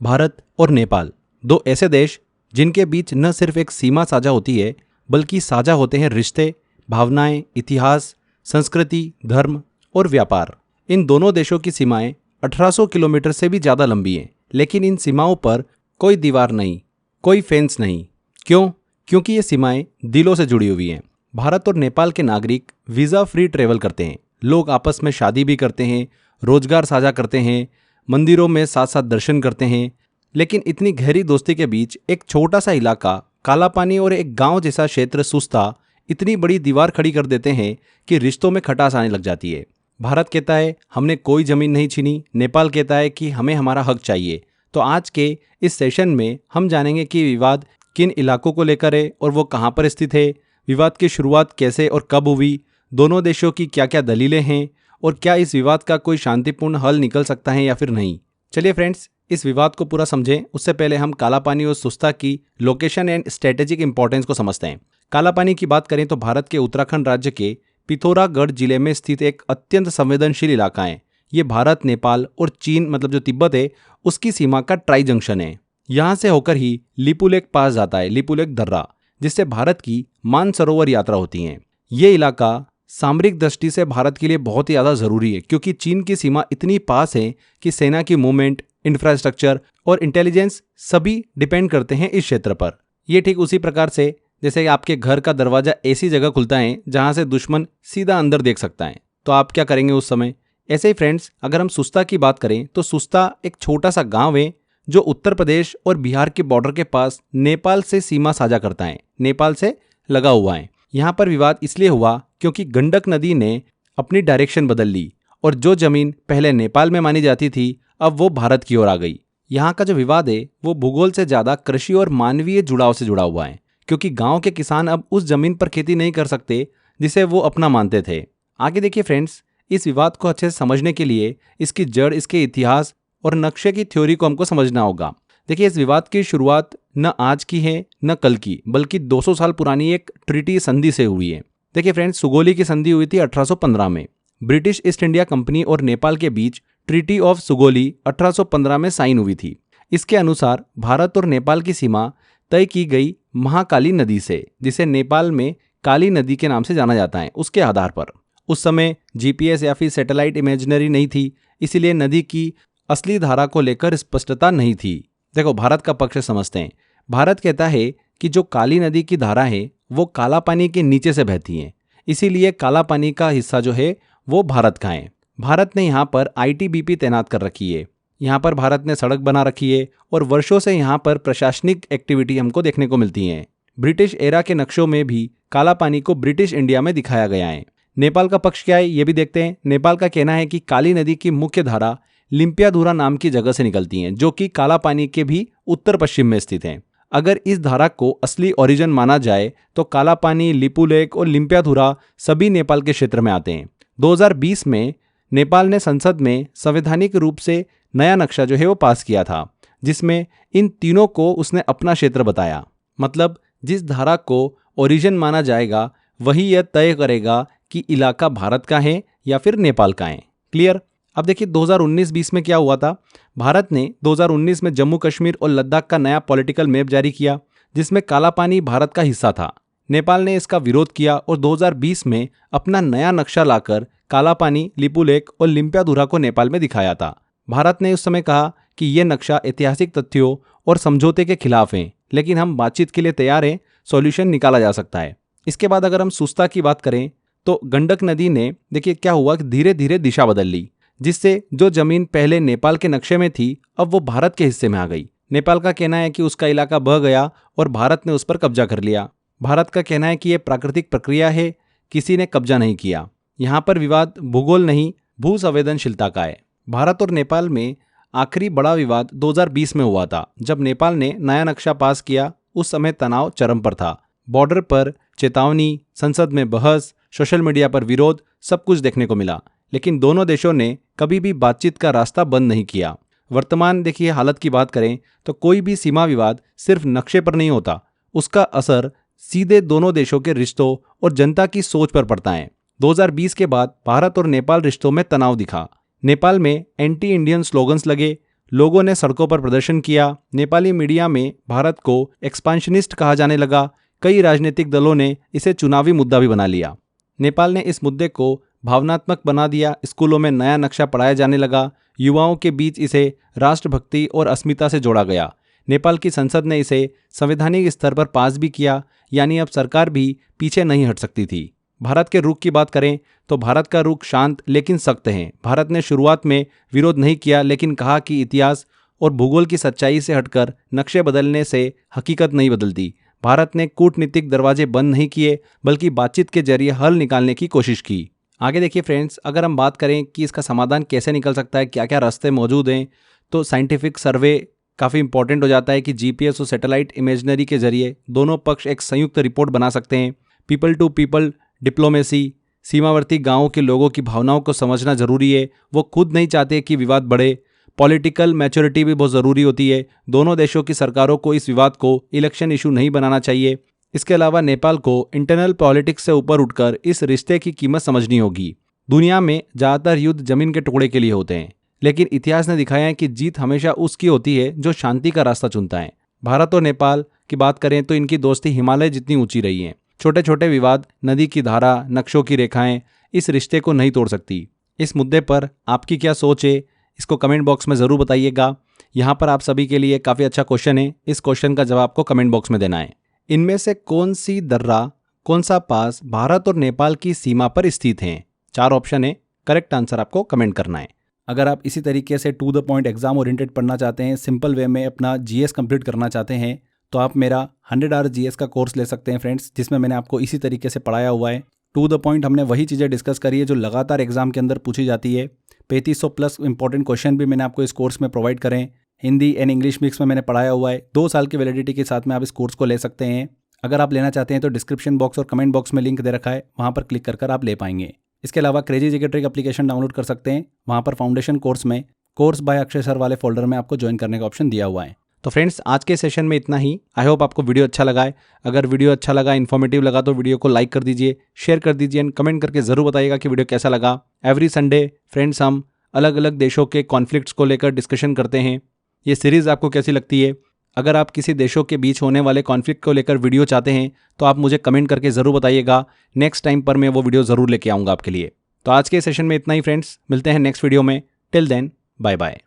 भारत और नेपाल, दो ऐसे देश जिनके बीच न सिर्फ एक सीमा साझा होती है बल्कि साझा होते हैं रिश्ते, भावनाएं, इतिहास, संस्कृति, धर्म और व्यापार। इन दोनों देशों की सीमाएं 1800 किलोमीटर से भी ज़्यादा लंबी हैं, लेकिन इन सीमाओं पर कोई दीवार नहीं, कोई फेंस नहीं। क्यों? क्योंकि ये सीमाएं दिलों से जुड़ी हुई हैं। भारत और नेपाल के नागरिक वीज़ा फ्री ट्रेवल करते हैं, लोग आपस में शादी भी करते हैं, रोजगार साझा करते हैं, मंदिरों में साथ साथ दर्शन करते हैं। लेकिन इतनी गहरी दोस्ती के बीच एक छोटा सा इलाका काला पानी और एक गांव जैसा क्षेत्र सुस्ता इतनी बड़ी दीवार खड़ी कर देते हैं कि रिश्तों में खटास आने लग जाती है। भारत कहता है हमने कोई ज़मीन नहीं छीनी, नेपाल कहता है कि हमें हमारा हक चाहिए। तो आज के इस सेशन में हम जानेंगे कि विवाद किन इलाकों को लेकर है और वो कहाँ पर स्थित है, विवाद की शुरुआत कैसे और कब हुई, दोनों देशों की क्या क्या दलीलें हैं और क्या इस विवाद का कोई शांतिपूर्ण हल निकल सकता है या फिर नहीं। चलिए फ्रेंड्स, इस विवाद को पूरा समझें उससे पहले हम काला पानी और सुस्ता की लोकेशन एंड स्ट्रेटेजिक इंपॉर्टेंस को समझते हैं। काला पानी की बात करें तो भारत के उत्तराखंड राज्य के पिथौरागढ़ जिले में स्थित एक अत्यंत संवेदनशील इलाका है। ये भारत, नेपाल और चीन मतलब जो तिब्बत है उसकी सीमा का ट्राई जंक्शन है। यहाँ से होकर ही लिपुलेख पास जाता है, लिपुलेख दर्रा, जिससे भारत की मानसरोवर यात्रा होती है। ये इलाका सामरिक दृष्टि से भारत के लिए बहुत ही ज़्यादा ज़रूरी है क्योंकि चीन की सीमा इतनी पास है कि सेना की मूवमेंट, इंफ्रास्ट्रक्चर और इंटेलिजेंस सभी डिपेंड करते हैं इस क्षेत्र पर। यह ठीक उसी प्रकार से जैसे आपके घर का दरवाजा ऐसी जगह खुलता है जहां से दुश्मन सीधा अंदर देख सकता है, तो आप क्या करेंगे उस समय। ऐसे ही फ्रेंड्स, अगर हम सुस्ता की बात करें तो सुस्ता एक छोटा सा गांव है जो उत्तर प्रदेश और बिहार के बॉर्डर के पास नेपाल से सीमा साझा करता है, नेपाल से लगा हुआ है। यहाँ पर विवाद इसलिए हुआ क्योंकि गंडक नदी ने अपनी डायरेक्शन बदल ली और जो जमीन पहले नेपाल में मानी जाती थी अब वो भारत की ओर आ गई। यहाँ का जो विवाद है वो भूगोल से ज़्यादा कृषि और मानवीय जुड़ाव से जुड़ा हुआ है क्योंकि गांव के किसान अब उस जमीन पर खेती नहीं कर सकते जिसे वो अपना मानते थे। आगे देखिए फ्रेंड्स, इस विवाद को अच्छे से समझने के लिए इसकी जड़, इसके इतिहास और नक्शे की थ्योरी को हमको समझना होगा। देखिए, इस विवाद की शुरुआत न आज की है न कल की, बल्कि 200 साल पुरानी एक ट्रीटी संधि से हुई है। देखिए फ्रेंड्स, सुगोली की संधि हुई थी 1815 में। ब्रिटिश ईस्ट इंडिया कंपनी और नेपाल के बीच ट्रीटी ऑफ सुगोली 1815 में साइन हुई थी। इसके अनुसार भारत और नेपाल की सीमा तय की गई महाकाली नदी से, जिसे नेपाल में काली नदी के नाम से जाना जाता है, उसके आधार पर। उस समय जीपीएस या फिर सैटेलाइट इमेजिनरी नहीं थी, इसीलिए नदी की असली धारा को लेकर स्पष्टता नहीं थी। देखो, भारत का पक्ष समझते हैं। भारत कहता है कि जो काली नदी की धारा है वो काला पानी के नीचे से बहती है, इसीलिए काला पानी का हिस्सा जो है वो भारत का है। भारत ने यहाँ पर आईटीबीपी तैनात कर रखी है, यहाँ पर भारत ने सड़क बना रखी है और वर्षों से यहाँ पर प्रशासनिक एक्टिविटी हमको देखने को मिलती है। ब्रिटिश एरा के नक्शों में भी काला पानी को ब्रिटिश इंडिया में दिखाया गया है। नेपाल का पक्ष क्या है ये भी देखते हैं। नेपाल का कहना है कि काली नदी की मुख्य धारा लिम्पियाधुरा नाम की जगह से निकलती हैं, जो कि काला पानी के भी उत्तर पश्चिम में स्थित हैं। अगर इस धारा को असली ओरिजिन माना जाए तो काला पानी, लिपुलेख और लिम्पियाधुरा सभी नेपाल के क्षेत्र में आते हैं। 2020 में नेपाल ने संसद में संवैधानिक रूप से नया नक्शा जो है वो पास किया था, जिसमें इन तीनों को उसने अपना क्षेत्र बताया। मतलब जिस धारा को ओरिजिन माना जाएगा वही यह तय करेगा कि इलाका भारत का है या फिर नेपाल का है। क्लियर? अब देखिए 2019-20 में क्या हुआ था। भारत ने 2019 में जम्मू कश्मीर और लद्दाख का नया पॉलिटिकल मैप जारी किया, जिसमें काला पानी भारत का हिस्सा था। नेपाल ने इसका विरोध किया और 2020 में अपना नया नक्शा लाकर काला पानी, लिपुलेख और लिम्पियाधुरा को नेपाल में दिखाया था। भारत ने उस समय कहा कि यह नक्शा ऐतिहासिक तथ्यों और समझौते के खिलाफ है, लेकिन हम बातचीत के लिए तैयार हैं, सॉल्यूशन निकाला जा सकता है। इसके बाद अगर हम सुस्ता की बात करें तो गंडक नदी ने, देखिए क्या हुआ कि धीरे धीरे दिशा बदल ली, जिससे जो जमीन पहले नेपाल के नक्शे में थी अब वो भारत के हिस्से में आ गई। नेपाल का कहना है कि उसका इलाका बह गया और भारत ने उस पर कब्जा कर लिया। भारत का कहना है कि यह प्राकृतिक प्रक्रिया है, किसी ने कब्जा नहीं किया। यहाँ पर विवाद भूगोल नहीं, भू संवेदनशीलता का है। भारत और नेपाल में आखिरी बड़ा विवाद 2020 में हुआ था, जब नेपाल ने नया नक्शा पास किया। उस समय तनाव चरम पर था। बॉर्डर पर चेतावनी, संसद में बहस, सोशल मीडिया पर विरोध, सब कुछ देखने को मिला, लेकिन दोनों देशों ने कभी भी बातचीत का रास्ता बंद नहीं किया। वर्तमान देखिए हालत की बात करें तो कोई भी सीमा विवाद सिर्फ नक्शे पर नहीं होता, उसका असर सीधे दोनों देशों के रिश्तों और जनता की सोच पर पड़ता है। 2020 के बाद भारत और नेपाल रिश्तों में तनाव दिखा। नेपाल में एंटी इंडियन स्लोगन्स लगे, लोगों ने सड़कों पर प्रदर्शन किया। नेपाली मीडिया में भारत को एक्सपांशनिस्ट कहा जाने लगा। कई राजनीतिक दलों ने इसे चुनावी मुद्दा भी बना लिया। नेपाल ने इस मुद्दे को भावनात्मक बना दिया। स्कूलों में नया नक्शा पढ़ाया जाने लगा। युवाओं के बीच इसे राष्ट्रभक्ति और अस्मिता से जोड़ा गया। नेपाल की संसद ने इसे संवैधानिक स्तर पर पास भी किया, यानी अब सरकार भी पीछे नहीं हट सकती थी। भारत के रुख की बात करें तो भारत का रुख शांत लेकिन सख्त है। भारत ने शुरुआत में विरोध नहीं किया, लेकिन कहा कि इतिहास और भूगोल की सच्चाई से हटकर नक्शे बदलने से हकीकत नहीं बदलती। भारत ने कूटनीतिक दरवाजे बंद नहीं किए, बल्कि बातचीत के जरिए हल निकालने की कोशिश की। आगे देखिए फ्रेंड्स, अगर हम बात करें कि इसका समाधान कैसे निकल सकता है, क्या क्या रास्ते मौजूद हैं, तो साइंटिफिक सर्वे काफ़ी इंपॉर्टेंट हो जाता है कि जीपीएस और सैटेलाइट इमेजनरी के जरिए दोनों पक्ष एक संयुक्त रिपोर्ट बना सकते हैं। पीपल टू पीपल डिप्लोमेसी, सीमावर्ती गांवों के लोगों की भावनाओं को समझना जरूरी है। वो खुद नहीं चाहते कि विवाद बढ़े। पॉलिटिकल मैच्योरिटी भी बहुत ज़रूरी होती है। दोनों देशों की सरकारों को इस विवाद को इलेक्शन इशू नहीं बनाना चाहिए। इसके अलावा नेपाल को इंटरनल पॉलिटिक्स से ऊपर उठकर इस रिश्ते की कीमत समझनी होगी। दुनिया में ज़्यादातर युद्ध जमीन के टुकड़े के लिए होते हैं, लेकिन इतिहास ने दिखाया है कि जीत हमेशा उसकी होती है जो शांति का रास्ता चुनता है। भारत और नेपाल की बात करें तो इनकी दोस्ती हिमालय जितनी ऊंची रही है। छोटे छोटे विवाद, नदी की धारा, नक्शों की रेखाएं इस रिश्ते को नहीं तोड़ सकती। इस मुद्दे पर आपकी क्या सोच है, इसको कमेंट बॉक्स में ज़रूर बताइएगा। यहाँ पर आप सभी के लिए काफ़ी अच्छा क्वेश्चन है। इस क्वेश्चन का जवाब आपको कमेंट बॉक्स में देना है। इनमें से कौन सी दर्रा, कौन सा पास भारत और नेपाल की सीमा पर स्थित हैं? 4 ऑप्शन है, करेक्ट आंसर आपको कमेंट करना है। अगर आप इसी तरीके से to the point exam oriented पढ़ना चाहते हैं, सिंपल वे में अपना जीएस कंप्लीट करना चाहते हैं, तो आप मेरा 100 आवर जीएस का कोर्स ले सकते हैं फ्रेंड्स, जिसमें मैंने आपको इसी तरीके से पढ़ाया हुआ है। टू द पॉइंट हमने वही चीज़ें डिस्कस करी है जो लगातार एग्जाम के अंदर पूछी जाती है। 3500 प्लस इंपॉर्टेंट क्वेश्चन भी मैंने आपको इस कोर्स में प्रोवाइड करें। हिंदी एंड इंग्लिश मिक्स में मैंने पढ़ाया हुआ है। 2 साल की वैलिडिटी के साथ में आप इस कोर्स को ले सकते हैं। अगर आप लेना चाहते हैं तो डिस्क्रिप्शन बॉक्स और कमेंट बॉक्स में लिंक दे रखा है, वहाँ पर क्लिक कर आप ले पाएंगे। इसके अलावा crazy GK trick application download कर सकते हैं। वहाँ पर फाउंडेशन कोर्स में कोर्स बाय अक्षय सर वाले फोल्डर में आपको ज्वाइन करने का ऑप्शन दिया हुआ है। तो फ्रेंड्स, आज के सेशन में इतना ही। आई होप आपको वीडियो अच्छा लगा है। अगर वीडियो अच्छा लगा, इन्फॉर्मेटिव लगा, तो वीडियो को लाइक कर दीजिए, शेयर कर दीजिए एंड कमेंट करके ज़रूर बताइएगा कि वीडियो कैसा लगा। एवरी संडे फ्रेंड्स हम अलग अलग देशों के कॉन्फ्लिक्ट्स को लेकर डिस्कशन करते हैं। ये सीरीज़ आपको कैसी लगती है? अगर आप किसी देशों के बीच होने वाले कॉन्फ्लिक्ट को लेकर वीडियो चाहते हैं तो आप मुझे कमेंट करके ज़रूर बताइएगा। नेक्स्ट टाइम पर मैं वो वीडियो ज़रूर लेके आऊँगा आपके लिए। तो आज के सेशन में इतना ही फ्रेंड्स, मिलते हैं नेक्स्ट वीडियो में। Till then, bye bye.